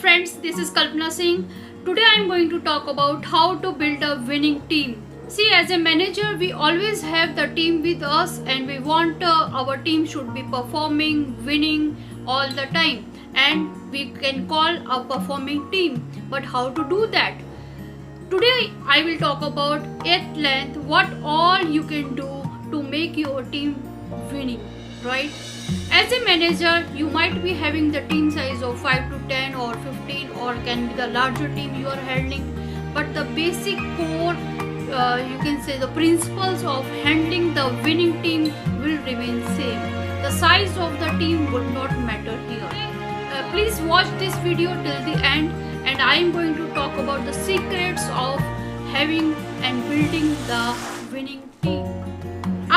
friends, this is Kalpana Singh. Today I am going to talk about how to build a winning team. See, as a manager, we always have the team with us and we want our team should be performing, winning all the time, and we can call a performing team. But how to do that? Today I will talk about at length what all you can do to make your team winning, right? As a manager, you might be having the team size of 5 to 10 or 15 or can be the larger team you are handling, but the basic core, you can say the principles of handling the winning team will remain same. The size of the team would not matter here. Please watch this video till the end, and I am going to talk about the secrets of having and building the winning team.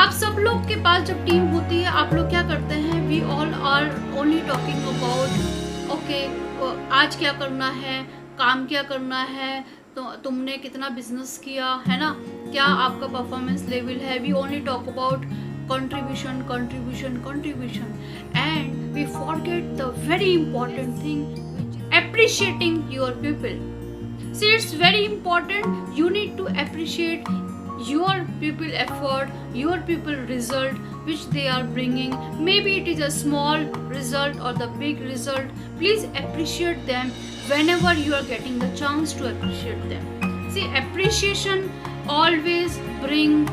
आप सब लोग के पास जब team होती है, आप लोग क्या करते हैं? We all are only talking about okay, आज क्या करना है, काम क्या करना है, तो तुमने कितना बिजनेस किया है ना, क्या आपका परफॉर्मेंस लेवल है. We only talk about contribution, contribution, contribution, and we forget the very important thing, which is appreciating your people. See, it's very important. You need to appreciate your people effort, your people result which they are bringing. Maybe it is a small result or the big result. Please appreciate them whenever you are getting the chance to appreciate them. See, appreciation always bring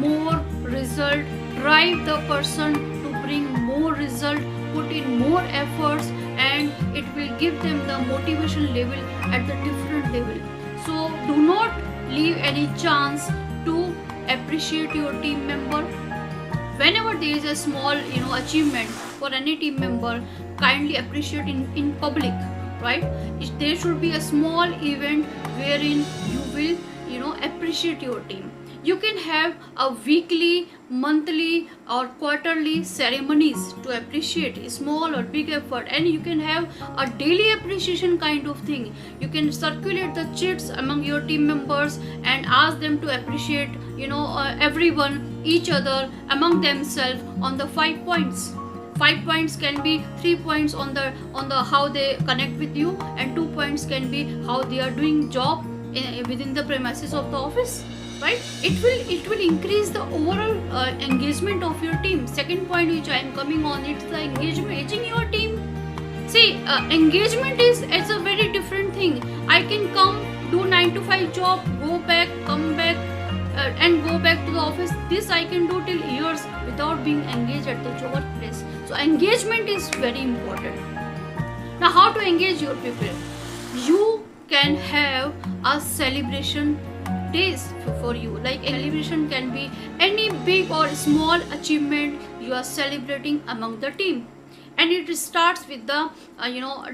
more result, drive the person to bring more result, put in more efforts, and it will give them the motivation level at the different level. So do not leave any chance to appreciate your team member. Whenever there is a small achievement for any team member, kindly appreciate in public, right? There should be a small event wherein you will appreciate your team. You can have a weekly, monthly or quarterly ceremonies to appreciate small or big effort, and you can have a daily appreciation kind of thing. You can circulate the chits among your team members and ask them to appreciate everyone, each other, among themselves on the 5 points. 5 points can be 3 points on the how they connect with you, and 2 points can be how they are doing job within the premises of the office. Right? It will increase the overall engagement of your team. Second point which I am coming on, it's the engaging your team. See, engagement is a very different thing. I can come, do 9 to 5 job, go back, come back, and go back to the office. This I can do till years without being engaged at the workplace. So engagement is very important. Now, how to engage your people? You can have a celebration days for you. Like a celebration can be any big or small achievement you are celebrating among the team, and it starts with the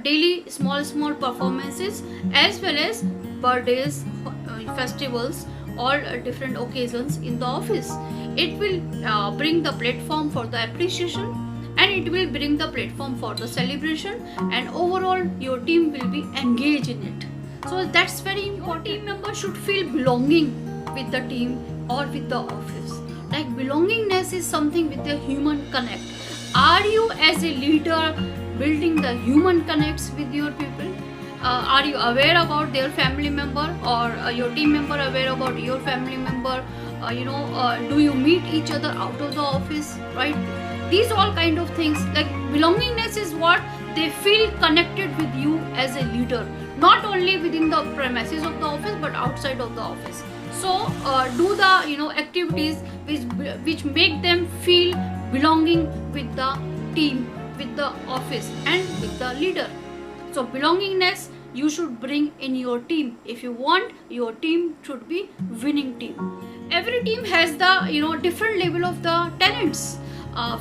daily small performances as well as birthdays, festivals, or different occasions in the office. It will bring the platform for the appreciation, and it will bring the platform for the celebration, and overall your team will be engaged in it. So that's very important. Team members should feel belonging with the team or with the office. Like, belongingness is something with the human connect. Are you as a leader building the human connects with your people? Are you aware about their family member, or your team member aware about your family member? Do you meet each other out of the office, right? These all kind of things. Like, belongingness is what they feel connected with you as a leader, not only within the premises of the office but outside of the office. So do the activities which make them feel belonging with the team, with the office, and with the leader. So belongingness you should bring in your team if you want your team should be winning team. Every team has the different level of the talents.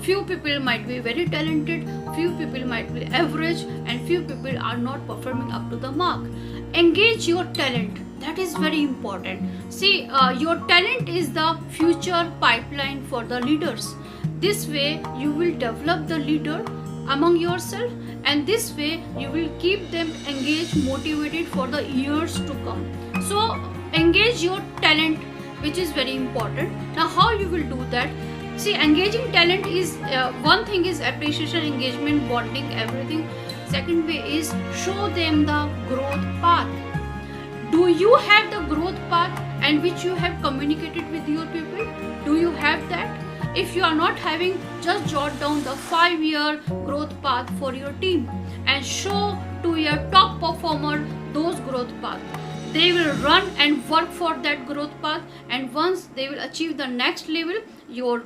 Few people might be very talented, few people might be average, and few people are not performing up to the mark. Engage your talent. That is very important. See, your talent is the future pipeline for the leaders. This way you will develop the leader among yourself, and this way you will keep them engaged, motivated for the years to come. So engage your talent, which is very important. Now, how you will do that? See, engaging talent is one thing is appreciation, engagement, bonding, everything. Second way is show them the growth path. Do you have the growth path and which you have communicated with your people? Do you have that? If you are not having, just jot down the 5-year growth path for your team and show to your top performer those growth path. They will run and work for that growth path, and once they will achieve the next level, your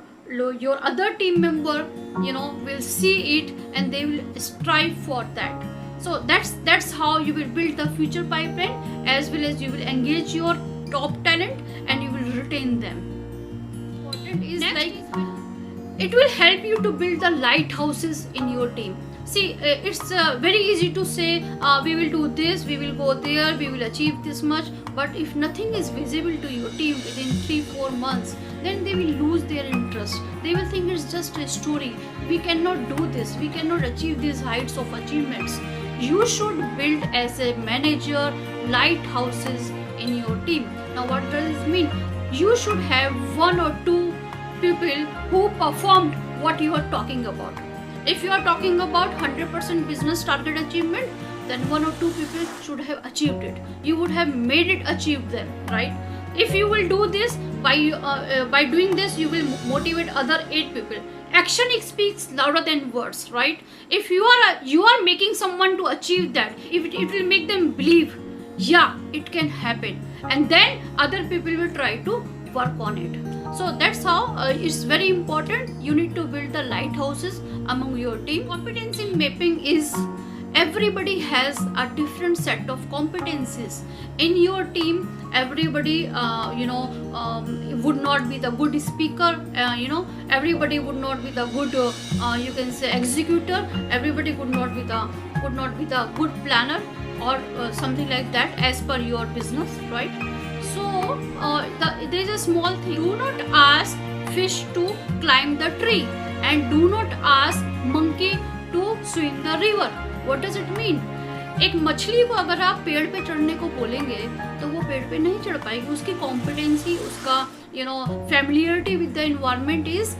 other team member will see it and they will strive for that. So that's how you will build the future pipeline, as well as you will engage your top talent and you will retain them. Important is it will help you to build the lighthouses in your team. See, it's very easy to say we will do this, we will go there, we will achieve this much, but if nothing is visible to your team within 3-4 months, then they will lose their interest. They will think it's just a story. We cannot do this, we cannot achieve these heights of achievements. You should build, as a manager, lighthouses in your team. Now what does this mean? You should have 1 or 2 people who performed what you are talking about. If you are talking about 100% business target achievement, then 1 or 2 people should have achieved it. You would have made it achieve them, right? If you will do this, by doing this, you will motivate other 8 people. Action speaks louder than words, right? If you are making someone to achieve that, if it will make them believe, yeah, it can happen, and then other people will try to work on it. So that's how it's very important. You need to build the lighthouses among your team. Competency mapping is, everybody has a different set of competencies in your team. Everybody would not be the good speaker, everybody would not be the good you can say executor, everybody would not be the good planner or something like that, as per your business, right? So there is a small thing. Do not ask fish to climb the tree and do not ask monkey to swim the river. What does it mean? एक मछली को अगर आप पेड़ पे चढ़ने को बोलेंगे तो वो पेड़ पे नहीं चढ़ पाएगी. उसकी कॉम्पिटेंसी, उसका familiarity with the environment is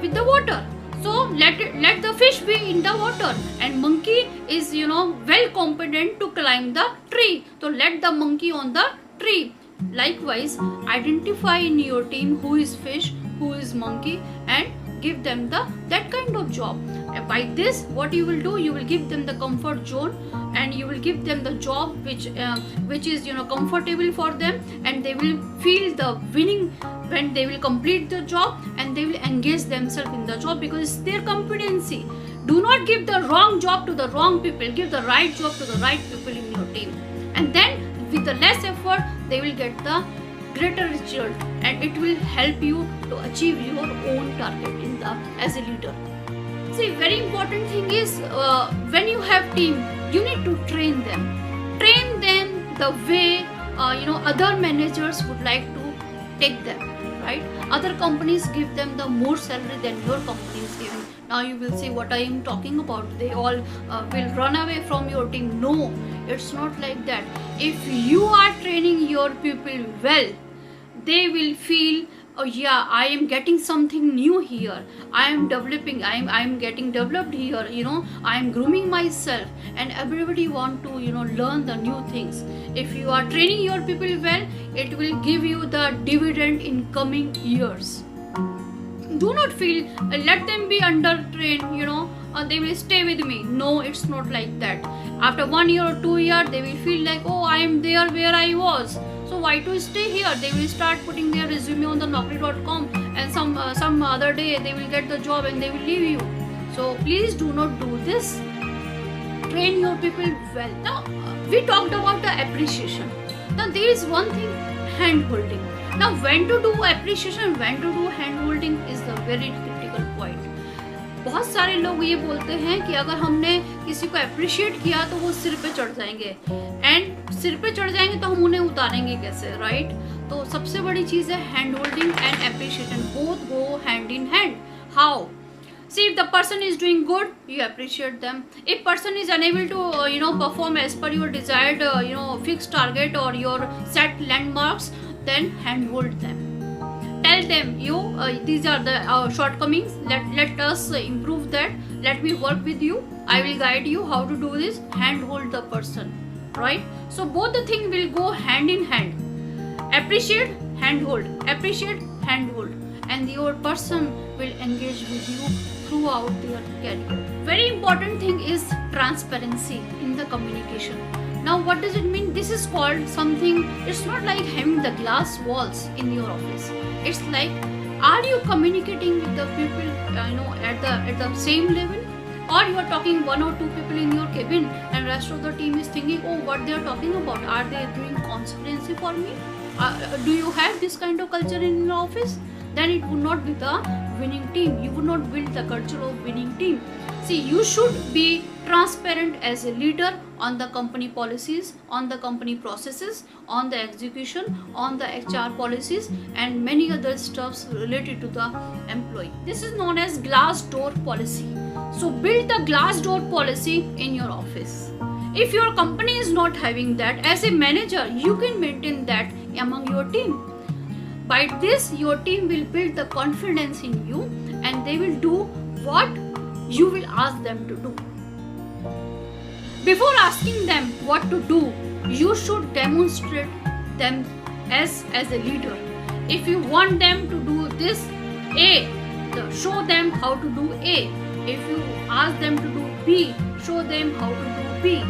with the water. So let the fish be in the water, and monkey is well competent to climb the tree. So let the monkey on the tree. Likewise, identify in your team who is fish, who is monkey, and give them that kind of job. And by this, what you will do, you will give them the comfort zone, and you will give them the job which is comfortable for them, and they will feel the winning when they will complete the job, and they will engage themselves in the job because it's their competency. Do not give the wrong job to the wrong people. Give the right job to the right people in your team, and then with the less effort, they will get the greater result, and it will help you to achieve your own target as a leader. See, very important thing is when you have team, you need to train them the way other managers would like to take them, right? Other companies give them the more salary than your company is giving. Now you will say, what I am talking about, they all will run away from your team. No, it's not like that. If you are training your people well, they will feel, oh yeah, I am getting something new here, I am developing, I am getting developed here, I am grooming myself, and everybody want to learn the new things. If you are training your people well, it will give you the dividend in coming years. Do not feel let them be under trained, they will stay with me. No, it's not like that. After 1 year or 2 years, they will feel like, oh, I am there where I was, so why to stay here? They will start putting their resume on the Naukri.com, and some other day they will get the job and they will leave you. So please do not do this. Train your people well. Now we talked about the appreciation. Now there is one thing, hand holding. Now when to do appreciation, when to do hand holding is the very critical point. बहुत सारे लोग ये बोलते हैं कि अगर हमने किसी को अप्रिशिएट किया तो वो सिर पे चढ़ जाएंगे, एंड सिर पे चढ़ जाएंगे तो हम उन्हें उतारेंगे कैसे, राइट? तो सबसे बड़ी चीज़ है hand holding and appreciation. Both go hand in hand. How? See, if the person is doing good, you appreciate them. If person is unable to perform as per your desired fixed target or your set landmarks, then handhold them. Tell them, these are the shortcomings. Let us improve that. Let me work with you. I will guide you how to do this, handhold the person, right? So both the thing will go hand in hand. Appreciate, handhold, appreciate, handhold, and your person will engage with you throughout their career. Very important thing is transparency in the communication. Now what does it mean? This is called something, it's not like having the glass walls in your office. It's like, are you communicating with the people at the same level, or you are talking one or two people in your cabin and rest of the team is thinking, oh, what they are talking about, are they doing conspiracy for me? Do you have this kind of culture in your office? Then it would not be the winning team. You would not build the culture of winning team. See, you should be transparent as a leader on the company policies, on the company processes, on the execution, on the HR policies, and many other stuffs related to the employee. This is known as glass door policy. So build the glass door policy in your office. If your company is not having that, as a manager, you can maintain that among your team. By this, your team will build the confidence in you and they will do what you will ask them to do. Before asking them what to do, you should demonstrate them as a leader. If you want them to do this A, show them how to do A. If you ask them to do B, show them how to do B.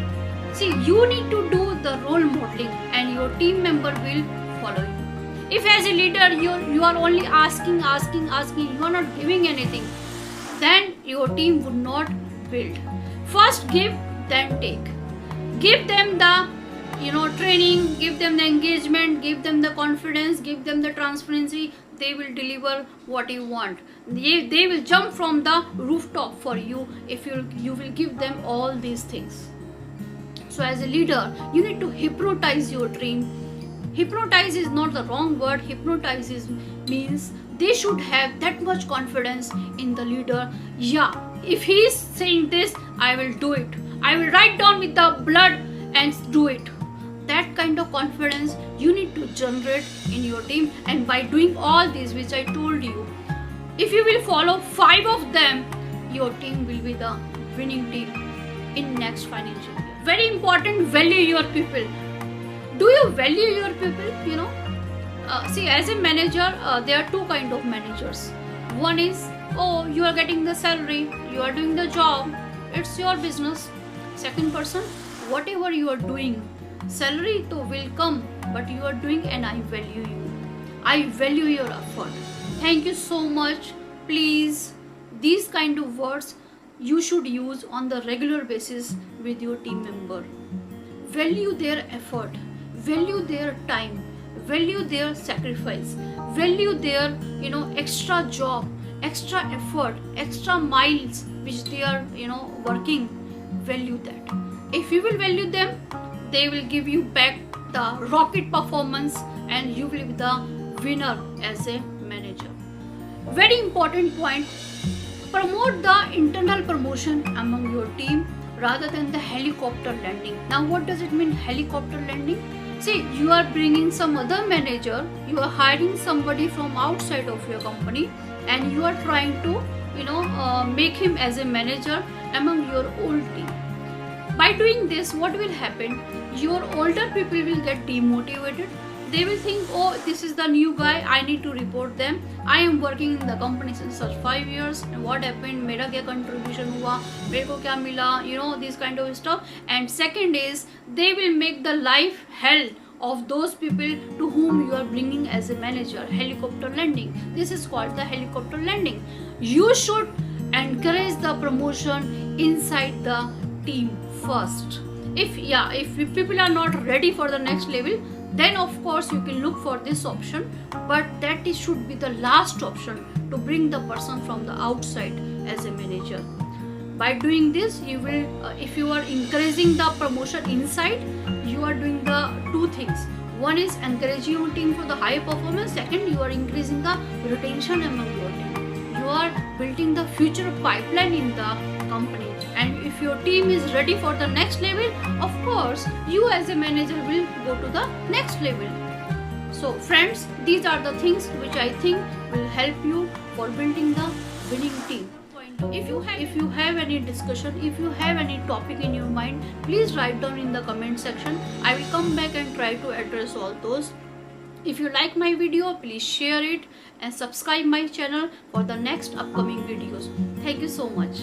See, you need to do the role modeling and your team member will follow you. If as a leader you are only asking, you are not giving anything, then your team would not build. First give, then take. Give them the training, give them the engagement, give them the confidence, give them the transparency. They will deliver what you want. They will jump from the rooftop for you if you will give them all these things. So as a leader, you need to hypnotize your team. Hypnotize is not the wrong word. Hypnotize means they should have that much confidence in the leader. Yeah, if he is saying this, I will do it. I will write down with the blood and do it. That kind of confidence you need to generate in your team, and by doing all this which I told you, if you will follow 5 of them, your team will be the winning team in next financial year. Very important, value your people. Do you value your people? See, as a manager, there are 2 kinds of managers. One is, oh, you are getting the salary, you are doing the job, it's your business. Second person, whatever you are doing, salary to will come, but you are doing and I value you. I value your effort. Thank you so much. Please, these kind of words you should use on the regular basis with your team member. Value their effort, value their time, value their sacrifice, value their extra job, extra effort, extra miles which they are working. Value that. If you will value them, they will give you back the rocket performance and you will be the winner as a manager. Very important point, promote the internal promotion among your team rather than the helicopter landing. Now what does it mean, helicopter landing? See, you are bringing some other manager, you are hiring somebody from outside of your company and you are trying to make him as a manager among your old team. By doing this, what will happen? Your older people will get demotivated. They will think, oh, this is the new guy, I need to report them. I am working in the company since such 5 years. And what happened? Mera kya contribution hua? Mere ko kya mila? This kind of stuff. And second is, they will make the life hell of those people to whom you are bringing as a manager. Helicopter landing. This is called the helicopter landing. You should encourage the promotion inside the team first. If people are not ready for the next level, then of course you can look for this option, but that should be the last option to bring the person from the outside as a manager. By doing this, you will if you are encouraging the promotion inside, you are doing the 2 things. One is encouraging your team for the high performance. Second, you are increasing the retention among your team. You are building the future pipeline in the company. And if your team is ready for the next level, of course, you as a manager will go to the next level. So friends, these are the things which I think will help you for building the winning team. If you have any discussion, if you have any topic in your mind, please write down in the comment section. I will come back and try to address all those. If you like my video, please share it and subscribe my channel for the next upcoming videos. Thank you so much.